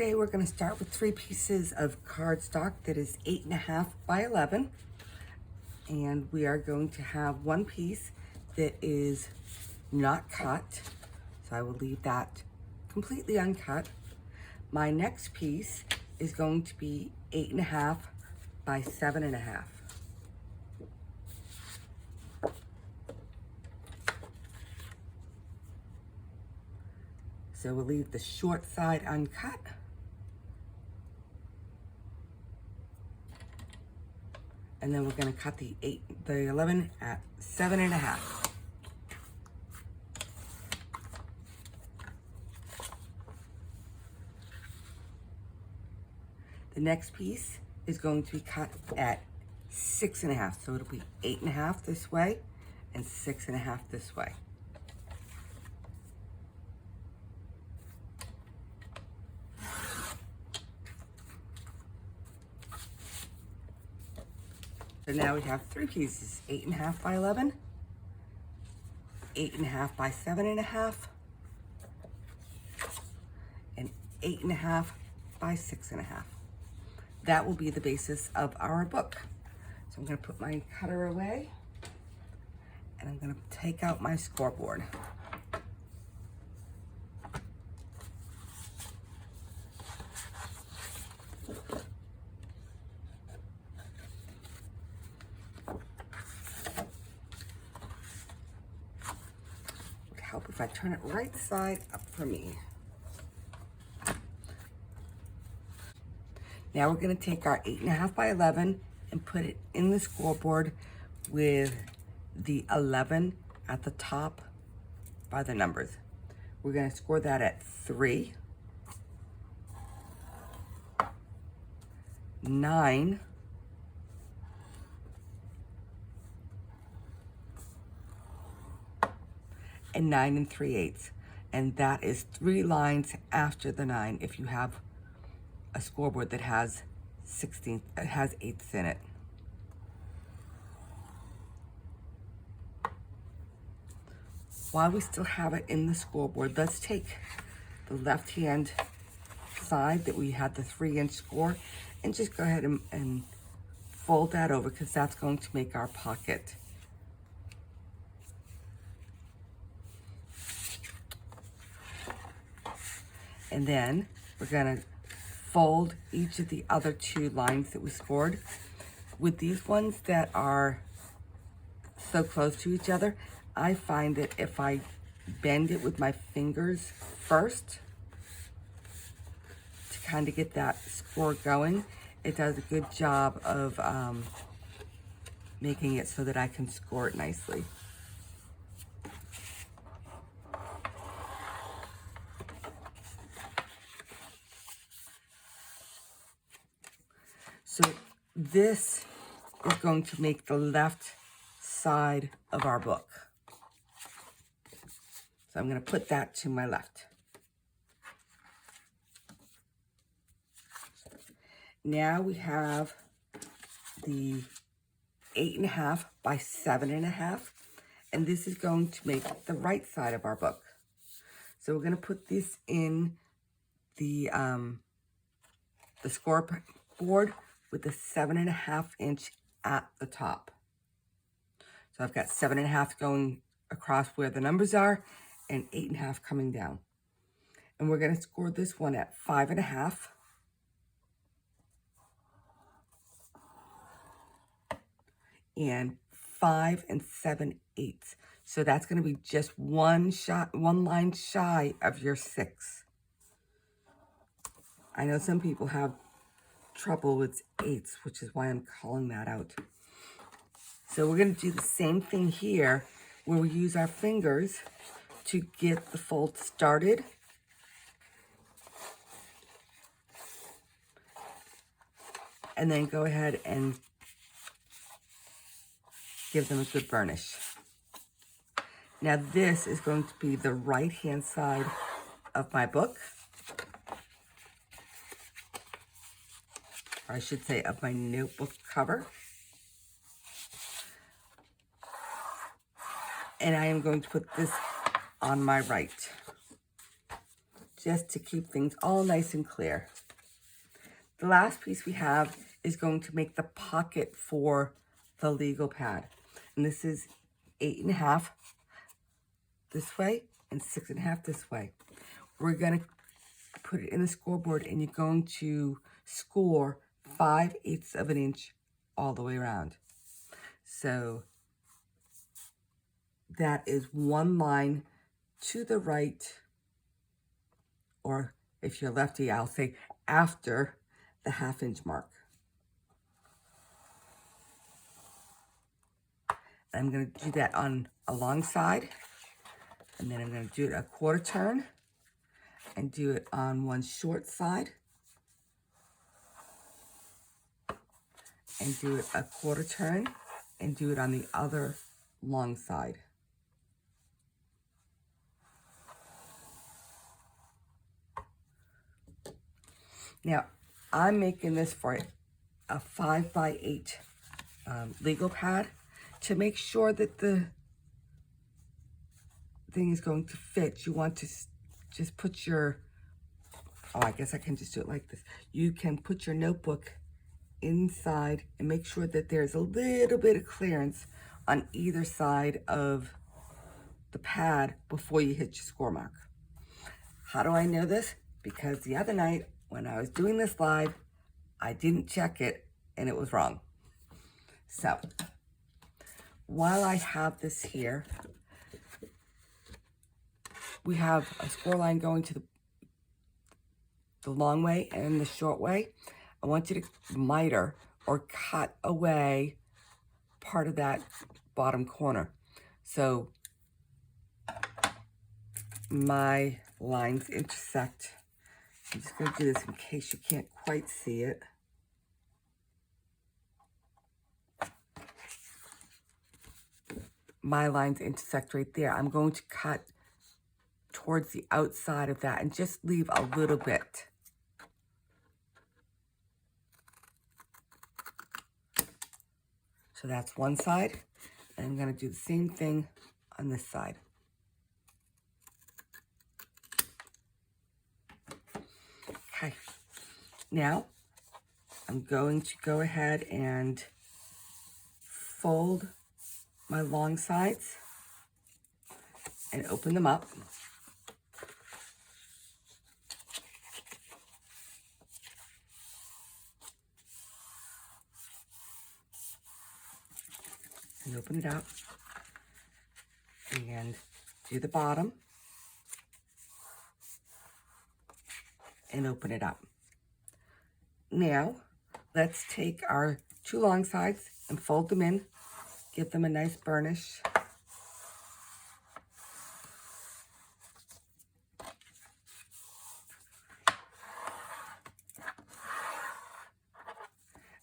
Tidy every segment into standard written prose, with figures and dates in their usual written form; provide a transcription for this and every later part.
Today we're going to start with 3 pieces of cardstock that is 8.5 by 11. And we are going to have one piece that is not cut. So I will leave that completely uncut. My next piece is going to be 8.5 by 7.5. So we'll leave the short side uncut. And then we're going to cut the 11 at 7.5. The next piece is going to be cut at 6.5. So it'll be 8.5 this way and 6.5 this way. So now we have 3 pieces, 8.5 by 11, 8.5 by 7.5, and 8.5 by 6.5. That will be the basis of our book. So I'm going to put my cutter away, and I'm going to take out my scoreboard. Help if I turn it right side up for me. Now we're going to take our 8.5 by 11 and put it in the scoreboard with the 11 at the top by the numbers. We're going to score that at 3, 9, and 9 3/8, and that is 3 lines after the 9 if you have a scoreboard that has 8ths in it. While we still have it in the scoreboard, let's take the left hand side that we had the 3-inch score and just go ahead and fold that over, because that's going to make our pocket. And then we're gonna fold each of the other 2 lines that we scored. With these ones that are so close to each other, I find that if I bend it with my fingers first to kind of get that score going, it does a good job of making it so that I can score it nicely. So this is going to make the left side of our book. So I'm going to put that to my left. Now we have the 8.5 by 7.5, and this is going to make the right side of our book. So we're going to put this in the scoreboard with the 7.5-inch at the top. So I've got 7.5 going across where the numbers are and 8.5 coming down. And we're going to score this one at 5.5. And 5 7/8. So that's going to be just one line shy of your 6. I know some people have trouble with 8s, which is why I'm calling that out. So we're going to do the same thing here, where we use our fingers to get the fold started. And then go ahead and give them a good burnish. Now this is going to be the right-hand side of my book. Or I should say of my notebook cover. And I am going to put this on my right just to keep things all nice and clear. The last piece we have is going to make the pocket for the legal pad. And this is 8.5 this way and 6.5 this way. We're gonna put it in the scoreboard and you're going to score 5/8 of an inch all the way around. So that is one line to the right, or if you're lefty, I'll say after the 1/2 inch mark. I'm going to do that on a long side, and then I'm going to do it a 1/4 turn and do it on one short side and do it a 1/4 turn and do it on the other long side. Now, I'm making this for a 5x8 legal pad to make sure that the thing is going to fit. You want to just put your, oh, I guess I can just do it like this. You can put your notebook inside and make sure that there's a little bit of clearance on either side of the pad before you hit your score mark. How do I know this? Because the other night when I was doing this live, I didn't check it and it was wrong. So while I have this here, we have a score line going to the long way and the short way. I want you to miter or cut away part of that bottom corner. So my lines intersect. I'm just going to do this in case you can't quite see it. My lines intersect right there. I'm going to cut towards the outside of that and just leave a little bit. So that's one side, and I'm going to do the same thing on this side. Okay, now I'm going to go ahead and fold my long sides and open them up. And open it up and do the bottom and open it up. Now let's take our two long sides and fold them in, give them a nice burnish.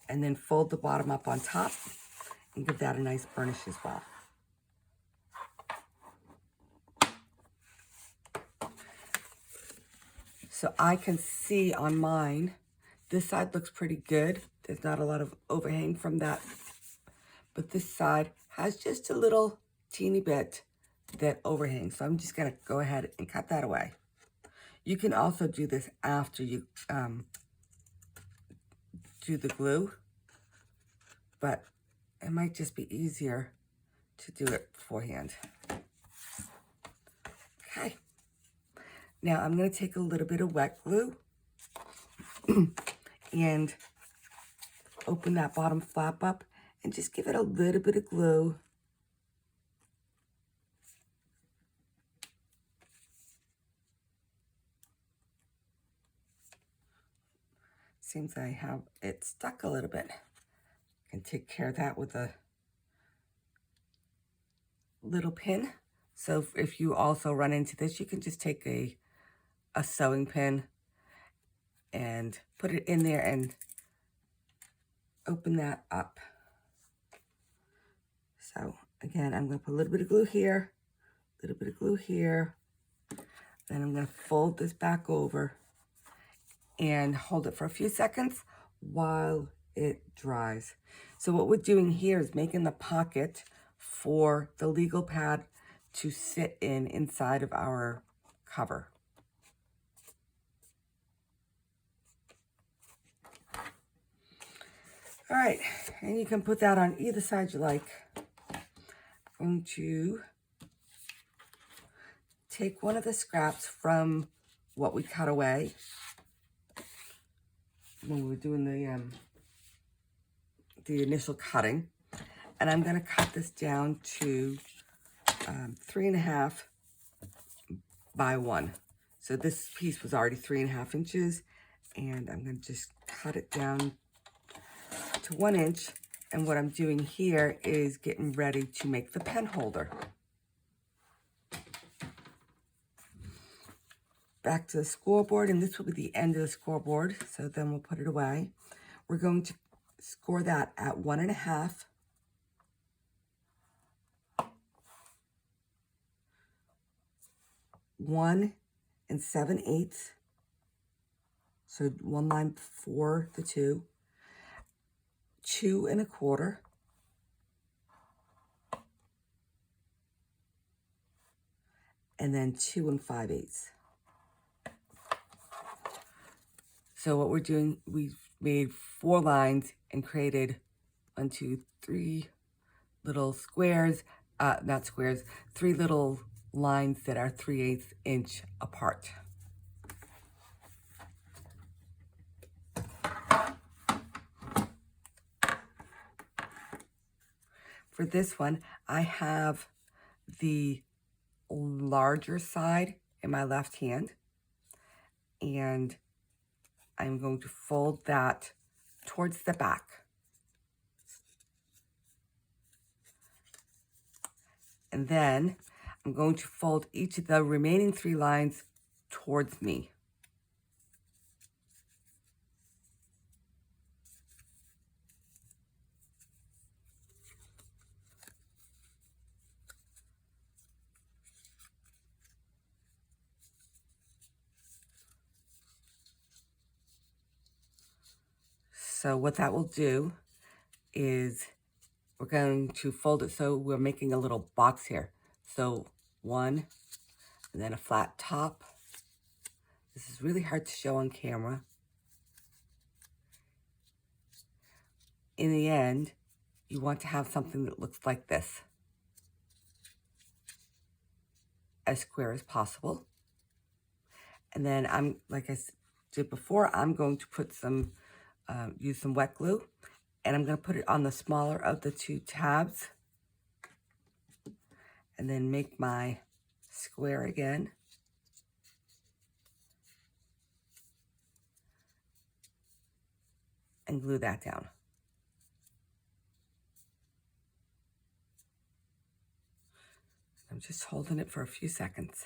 And then fold the bottom up on top and give that a nice burnish as well. So I can see on mine, this side looks pretty good. There's not a lot of overhang from that. But this side has just a little teeny bit that overhangs. So I'm just gonna go ahead and cut that away. You can also do this after you do the glue, but it might just be easier to do it beforehand. Okay. Now I'm going to take a little bit of wet glue and open that bottom flap up and just give it a little bit of glue. Seems I have it stuck a little bit. I can take care of that with a little pin. So if you also run into this, you can just take a sewing pin and put it in there and open that up. So again, I'm going to put a little bit of glue here, a little bit of glue here. Then I'm going to fold this back over and hold it for a few seconds while it dries. So what we're doing here is making the pocket for the legal pad to sit inside of our cover. All right, and you can put that on either side you like. I'm going to take one of the scraps from what we cut away when we were doing the initial cutting, and I'm going to cut this down to 3.5 by 1. So this piece was already 3.5 inches, and I'm going to just cut it down to 1 inch. And what I'm doing here is getting ready to make the pen holder. Back to the scoreboard, and this will be the end of the scoreboard, so then we'll put it away. We're going to score that at 1.5. 1 7/8. So 1 line before the 2. 2 1/4. And then 2 5/8. So what we're doing, we've made 4 lines and created 1, 2, 3 little squares, not squares, 3 little lines that are 3/8 inch apart. For this one, I have the larger side in my left hand, and I'm going to fold that towards the back. And then I'm going to fold each of the remaining 3 lines towards me. So what that will do is we're going to fold it so we're making a little box here. So 1, and then a flat top. This is really hard to show on camera. In the end, you want to have something that looks like this, as square as possible. And then like I did before, I'm going to put some, use some wet glue, and I'm going to put it on the smaller of the 2 tabs, and then make my square again. And glue that down. I'm just holding it for a few seconds.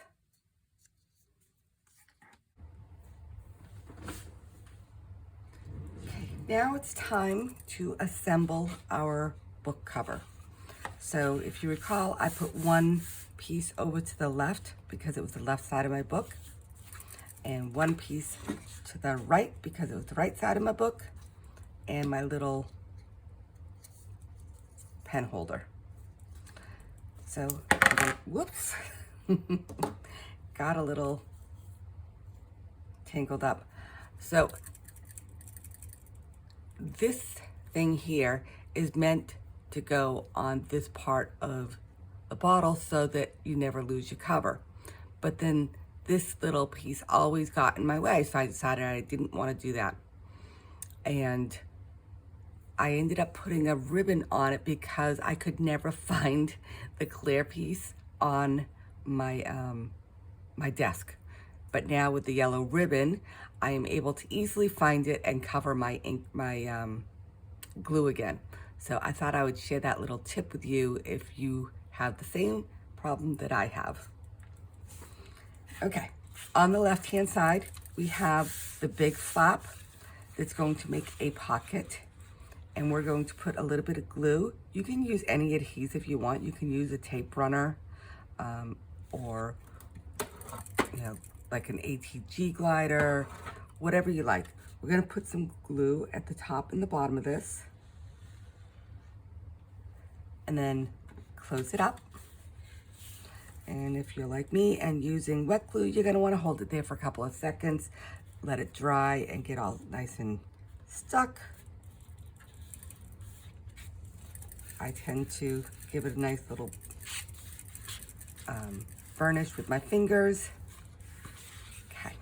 Okay, now it's time to assemble our book cover. So if you recall, I put 1 piece over to the left because it was the left side of my book, and 1 piece to the right because it was the right side of my book, and my little pen holder. So, whoops, got a little tangled up. So this thing here is meant to go on this part of the bottle so that you never lose your cover. But then this little piece always got in my way, so I decided I didn't want to do that. And I ended up putting a ribbon on it because I could never find the clear piece on my my desk. But now with the yellow ribbon, I am able to easily find it and cover my glue again. So I thought I would share that little tip with you if you have the same problem that I have. Okay, on the left-hand side, we have the big flap that's going to make a pocket. And we're going to put a little bit of glue. You can use any adhesive you want. You can use a tape runner, or, like an ATG glider, whatever you like. We're gonna put some glue at the top and the bottom of this, and then close it up. And if you're like me and using wet glue, you're gonna wanna hold it there for a couple of seconds, let it dry and get all nice and stuck. I tend to give it a nice little burnish with my fingers. Okay,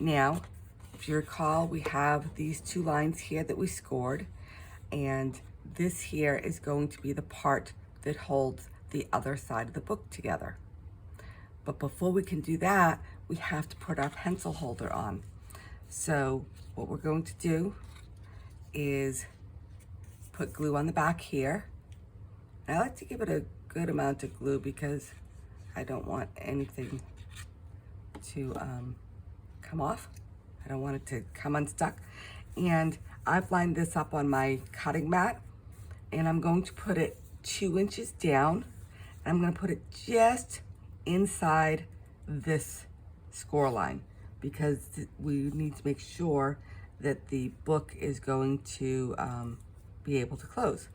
now, if you recall, we have these 2 lines here that we scored, and this here is going to be the part that holds the other side of the book together. But before we can do that, we have to put our pencil holder on. So what we're going to do is put glue on the back here. I like to give it a good amount of glue because I don't want anything to come off. I don't want it to come unstuck. And I've lined this up on my cutting mat, and I'm going to put it 2 inches down. I'm going to put it just inside this score line because we need to make sure that the book is going to be able to close.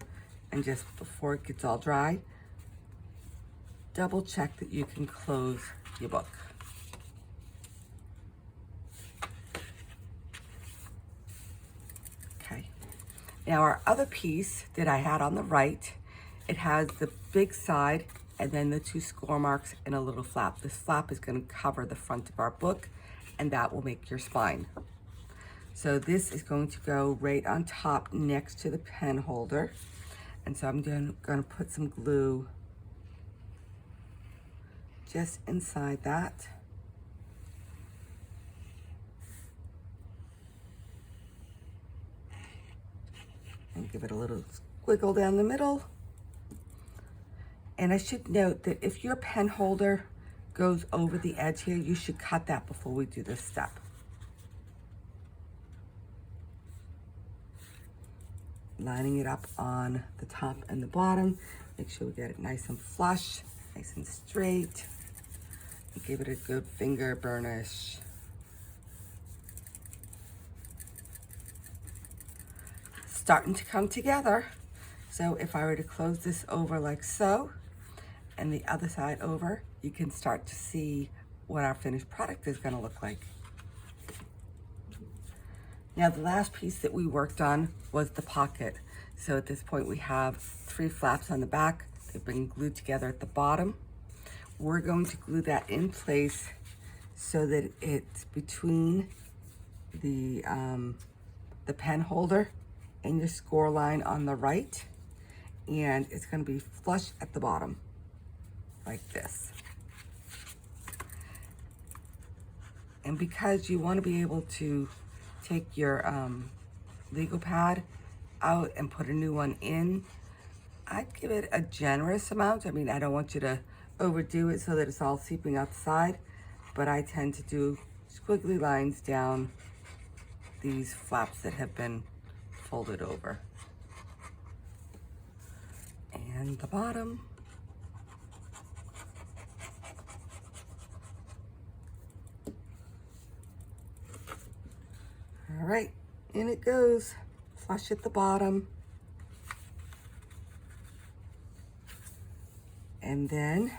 And just before it gets all dry, double check that you can close your book. Okay. Now our other piece that I had on the right, it has the big side and then the 2 score marks and a little flap. This flap is going to cover the front of our book, and that will make your spine. So this is going to go right on top next to the pen holder. And so I'm going to put some glue just inside that. And give it a little squiggle down the middle. And I should note that if your pen holder goes over the edge here, you should cut that before we do this step. Lining it up on the top and the bottom. Make sure we get it nice and flush, nice and straight. And give it a good finger burnish. Starting to come together. So if I were to close this over like so, and the other side over, you can start to see what our finished product is going to look like. Now the last piece that we worked on was the pocket. So at this point we have 3 flaps on the back. They've been glued together at the bottom. We're going to glue that in place so that it's between the pen holder and your score line on the right, and it's going to be flush at the bottom like this. And because you want to be able to take your legal pad out and put a new one in, I'd give it a generous amount. I mean, I don't want you to overdo it so that it's all seeping out the side, but I tend to do squiggly lines down these flaps that have been folded over. And the bottom. All right, in it goes, flush at the bottom. And then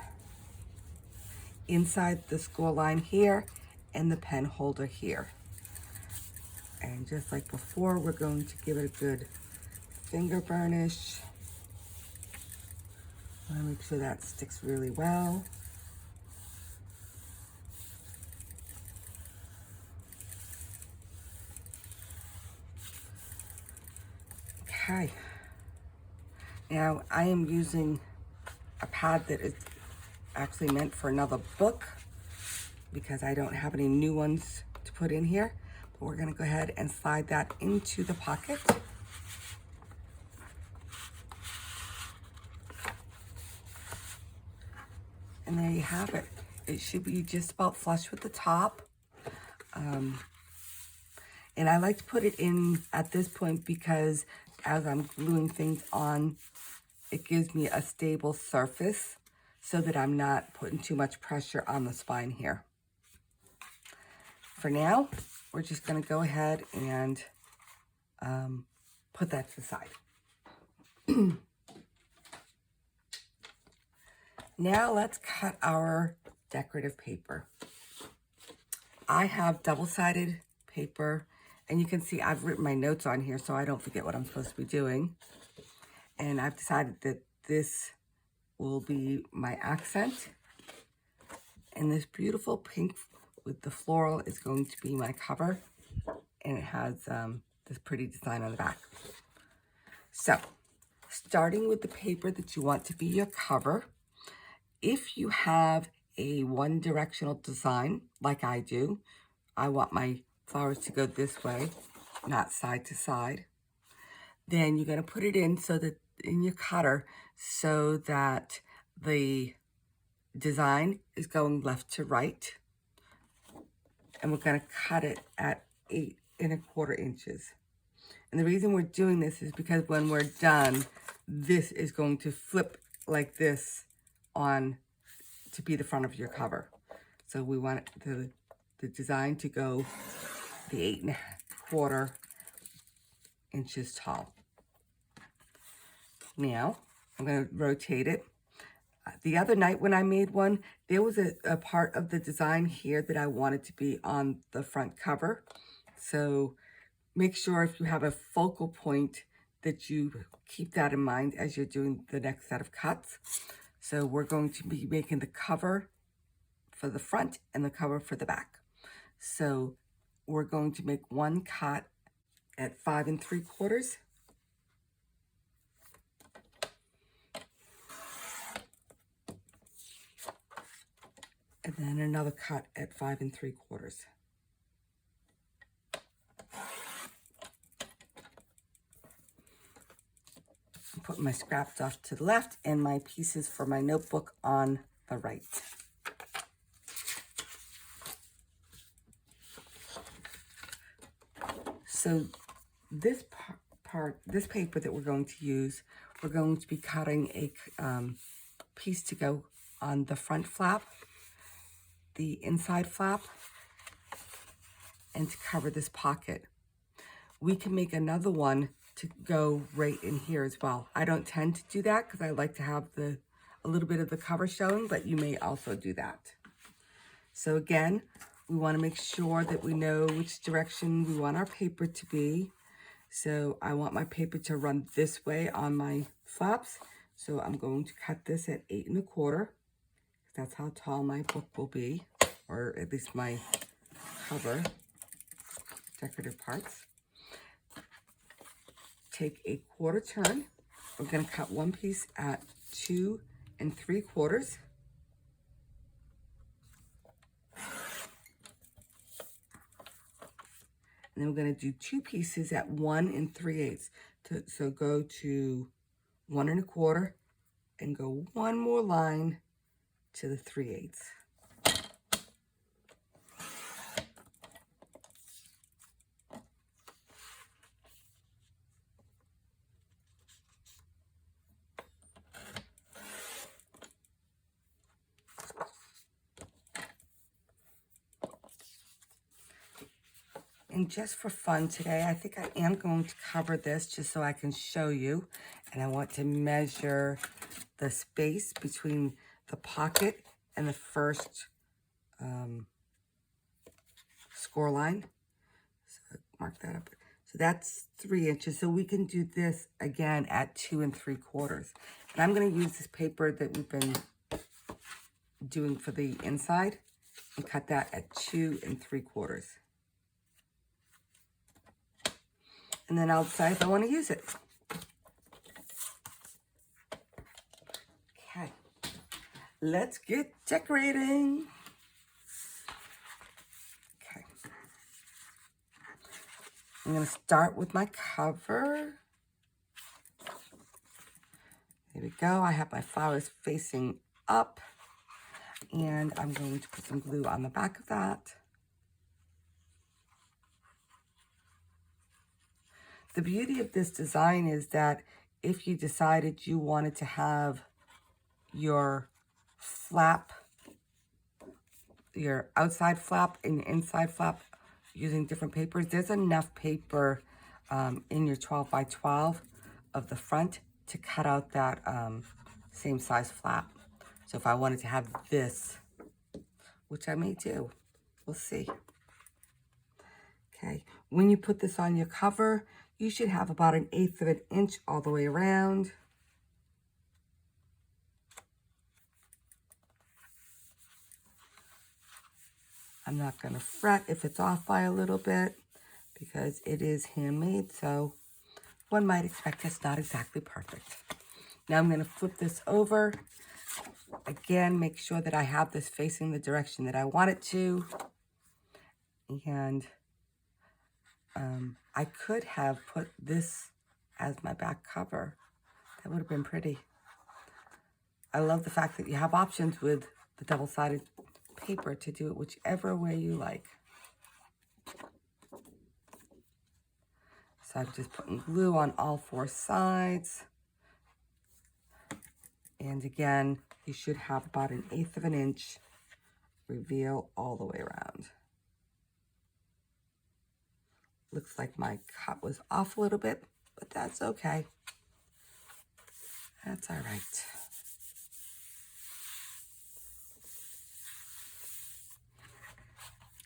inside the score line here and the pen holder here. And just like before, we're going to give it a good finger burnish. I want to make sure that sticks really well. Okay. Now I am using a pad that is actually meant for another book because I don't have any new ones to put in here. But we're going to go ahead and slide that into the pocket. And there you have it. It should be just about flush with the top. And I like to put it in at this point because as I'm gluing things on, it gives me a stable surface so that I'm not putting too much pressure on the spine here. For now, we're just going to go ahead and put that to the side. Now let's cut our decorative paper. I have double-sided paper, and you can see I've written my notes on here so I don't forget what I'm supposed to be doing. And I've decided that this will be my accent. And this beautiful pink with the floral is going to be my cover. And it has this pretty design on the back. So, starting with the paper that you want to be your cover, if you have a one-directional design, like I do, I want my flowers to go this way, not side to side, then you're going to put it in so that in your cutter so that the design is going left to right. And we're going to cut it at 8¼ inches. And the reason we're doing this is because when we're done, this is going to flip like this on to be the front of your cover. So we want the design to go the 8¼ inches tall. Now, I'm going to rotate it. The other night when I made one, there was a part of the design here that I wanted to be on the front cover. So make sure if you have a focal point that you keep that in mind as you're doing the next set of cuts. So we're going to be making the cover for the front and the cover for the back. So we're going to make one cut at 5¾ and then another cut at 5¾ I'm putting my scraps off to the left and my pieces for my notebook on the right. So this this paper that we're going to use, we're going to be cutting a piece to go on the front flap, the inside flap, and to cover this pocket. We can make another one to go right in here as well. I don't tend to do that because I like to have a little bit of the cover showing, but you may also do that. So again, we want to make sure that we know which direction we want our paper to be. So I want my paper to run this way on my flaps. So I'm going to cut this at 8¼ That's how tall my book will be, or at least my cover, decorative parts. Take a 1/4 turn. We're going to cut one piece at 2 3/4. And then we're going to do 2 pieces at 1 3/8. So go to 1 1/4 and go one more line to the 3/8. And just for fun today, I think I am going to cover this just so I can show you. And I want to measure the space between the pocket and the first score line. So mark that up. So that's 3 inches. So we can do this again at 2 3/4. And I'm going to use this paper that we've been doing for the inside and cut that at 2 3/4. And then I'll decide if I want to use it. Okay, let's get decorating. Okay, I'm going to start with my cover. There we go. I have my flowers facing up, and I'm going to put some glue on the back of that. The beauty of this design is that if you decided you wanted to have your flap, your outside flap and inside flap using different papers, there's enough paper in your 12 by 12 of the front to cut out that same size flap. So if I wanted to have this, which I may do, we'll see. Okay, when you put this on your cover, you should have about 1/8 of an inch all the way around. I'm not going to fret if it's off by a little bit because it is handmade, so one might expect it's not exactly perfect. Now I'm going to flip this over. Again, make sure that I have this facing the direction that I want it to. And I could have put this as my back cover. That would have been pretty. I love the fact that you have options with the double-sided paper to do it whichever way you like. So I'm just putting glue on all 4 sides. And again, you should have about 1/8 of an inch reveal all the way around. Looks like my cut was off a little bit, but that's okay. That's all right.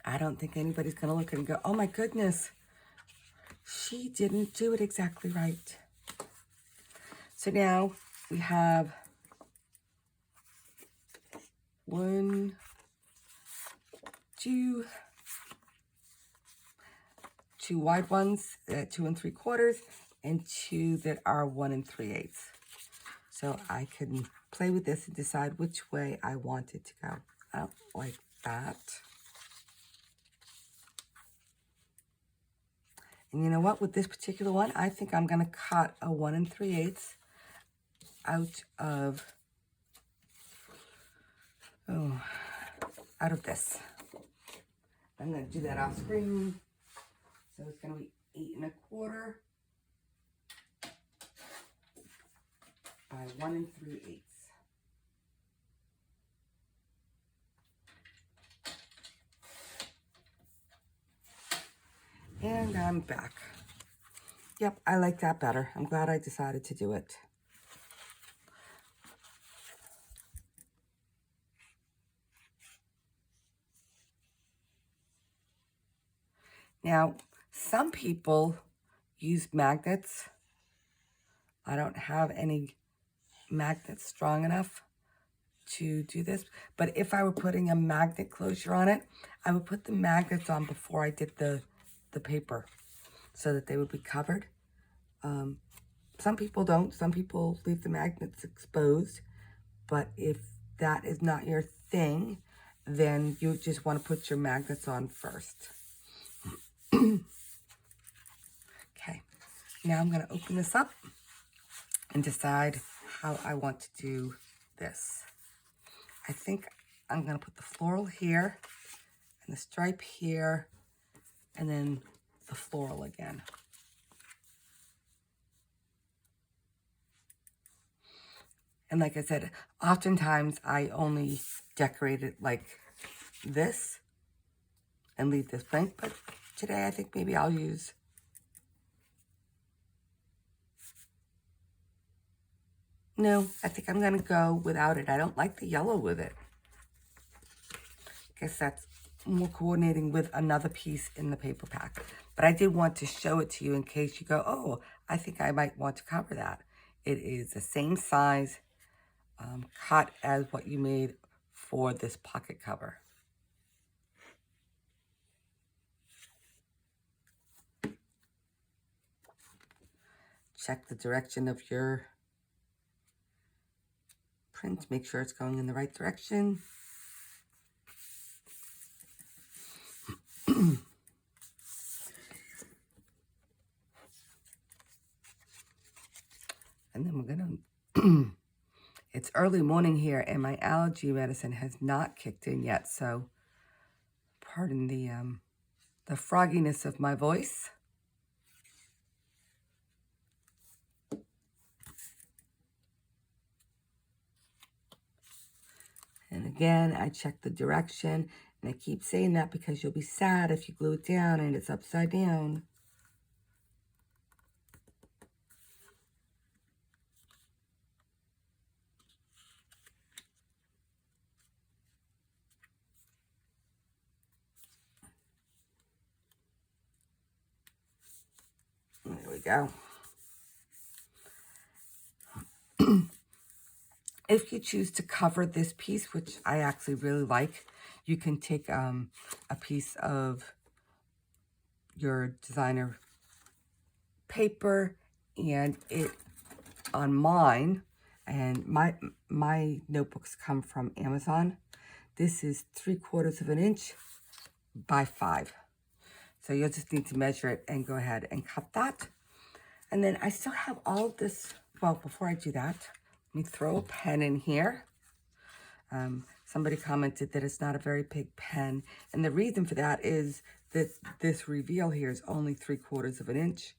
I don't think anybody's gonna look and go, oh my goodness, she didn't do it exactly right. So now we have 1, 2 wide ones, 2 3/4, and 2 that are 1 3/8. So I can play with this and decide which way I want it to go. Out like that. And you know what? With this particular one, I think I'm going to cut a 1 3/8 out of this. I'm going to do that off screen. So it's going to be 8 1/4 by 1 3/8. And I'm back. Yep, I like that better. I'm glad I decided to do it. Now, some people use magnets. I don't have any magnets strong enough to do this, but if I were putting a magnet closure on it, I would put the magnets on before I did the paper so that they would be covered. Some people don't. Some people leave the magnets exposed, but if that is not your thing, then you just want to put your magnets on first. Okay, now I'm going to open this up and decide how I want to do this. I think I'm going to put the floral here and the stripe here and then the floral again. And like I said, oftentimes I only decorate it like this and leave this blank, but today I think maybe I'll use no, I think I'm going to go without it. I don't like the yellow with it. I guess that's more coordinating with another piece in the paper pack. But I did want to show it to you in case you go, oh, I think I might want to cover that. It is the same size cut as what you made for this pocket cover. Check the direction of your print. Make sure it's going in the right direction. And then we're gonna, it's early morning here and my allergy medicine has not kicked in yet, so pardon the frogginess of my voice. And again, I check the direction, and I keep saying that because you'll be sad if you glue it down and it's upside down. There we go. If you choose to cover this piece, which I actually really like, you can take a piece of your designer paper, and it on mine, and my notebooks come from Amazon. This is 3/4 of an inch by 5. So you'll just need to measure it and go ahead and cut that. And then I still have all of this. Well, before I do that, let me throw a pen in here. Somebody commented that it's not a very big pen. And the reason for that is that this reveal here is only 3/4 of an inch.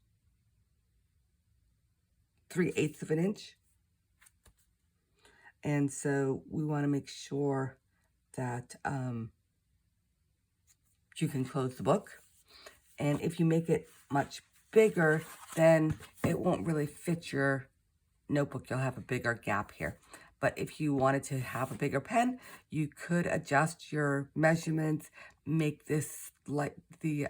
3/8 of an inch. And so we want to make sure that you can close the book. And if you make it much bigger, then it won't really fit your notebook. You'll have a bigger gap here. But if you wanted to have a bigger pen, you could adjust your measurements, make this like the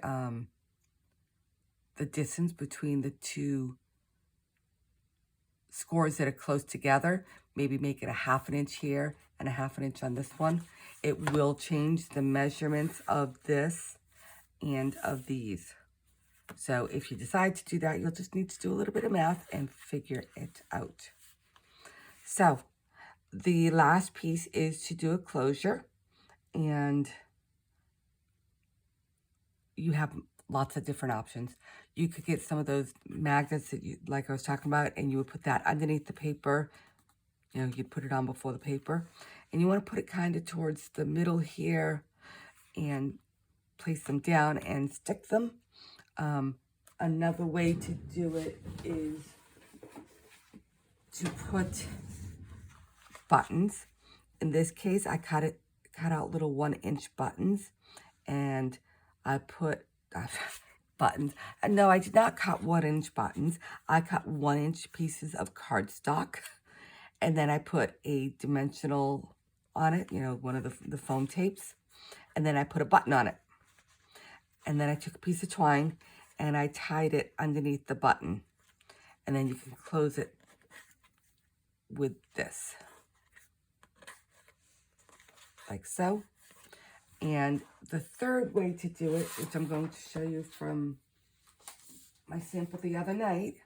distance between the two scores that are close together. Maybe make it a 1/2 inch here and a 1/2 inch on this one. It will change the measurements of this and of these. So if you decide to do that, you'll just need to do a little bit of math and figure it out. So the last piece is to do a closure, and you have lots of different options. You could get some of those magnets that you, like I was talking about, and you would put that underneath the paper. You know, you'd put it on before the paper, and you want to put it kind of towards the middle here and place them down and stick them. Another way to do it is to put buttons. In this case, I cut out little 1-inch buttons, and I put buttons. No, I did not cut 1-inch buttons. I cut 1-inch pieces of cardstock, and then I put a dimensional on it, you know, one of the foam tapes, and then I put a button on it. And then I took a piece of twine and I tied it underneath the button. And then you can close it with this, like so. And the third way to do it, which I'm going to show you from my sample the other night,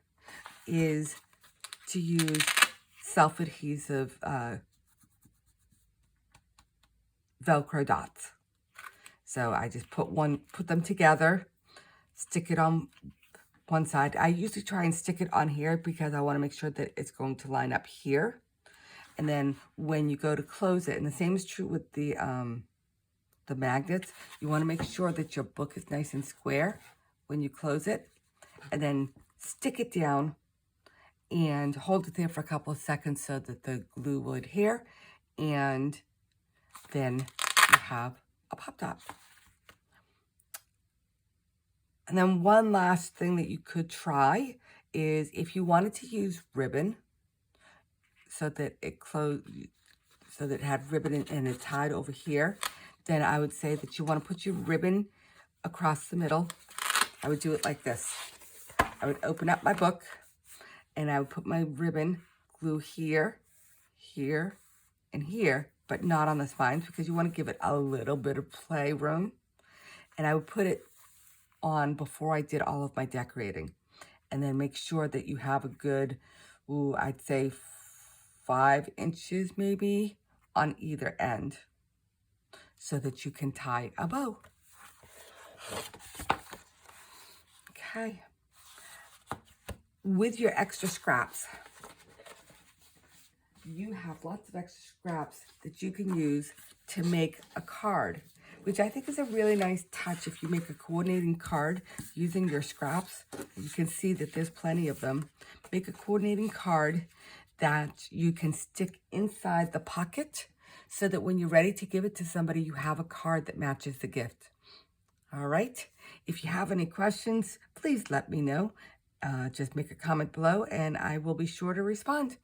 is to use self-adhesive velcro dots. So I just put them together, stick it on one side. I usually try and stick it on here because I want to make sure that it's going to line up here. And then when you go to close it, and the same is true with the magnets, you want to make sure that your book is nice and square when you close it. And then stick it down and hold it there for a couple of seconds so that the glue will adhere. And then you have a pop top. And then one last thing that you could try is if you wanted to use ribbon so that it had ribbon and it's tied over here, then I would say that you want to put your ribbon across the middle. I would do it like this. I would open up my book and I would put my ribbon glue here, here, and here, but not on the spines because you want to give it a little bit of play room. And I would put it on before I did all of my decorating. And then make sure that you have a good, I'd say 5 inches maybe on either end so that you can tie a bow. Okay. With your extra scraps, you have lots of extra scraps that you can use to make a card, which I think is a really nice touch. If you make a coordinating card using your scraps, you can see that there's plenty of them. Make a coordinating card that you can stick inside the pocket so that when you're ready to give it to somebody, you have a card that matches the gift. All right. If you have any questions, please let me know. Just make a comment below and I will be sure to respond.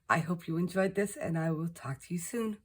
I hope you enjoyed this and I will talk to you soon.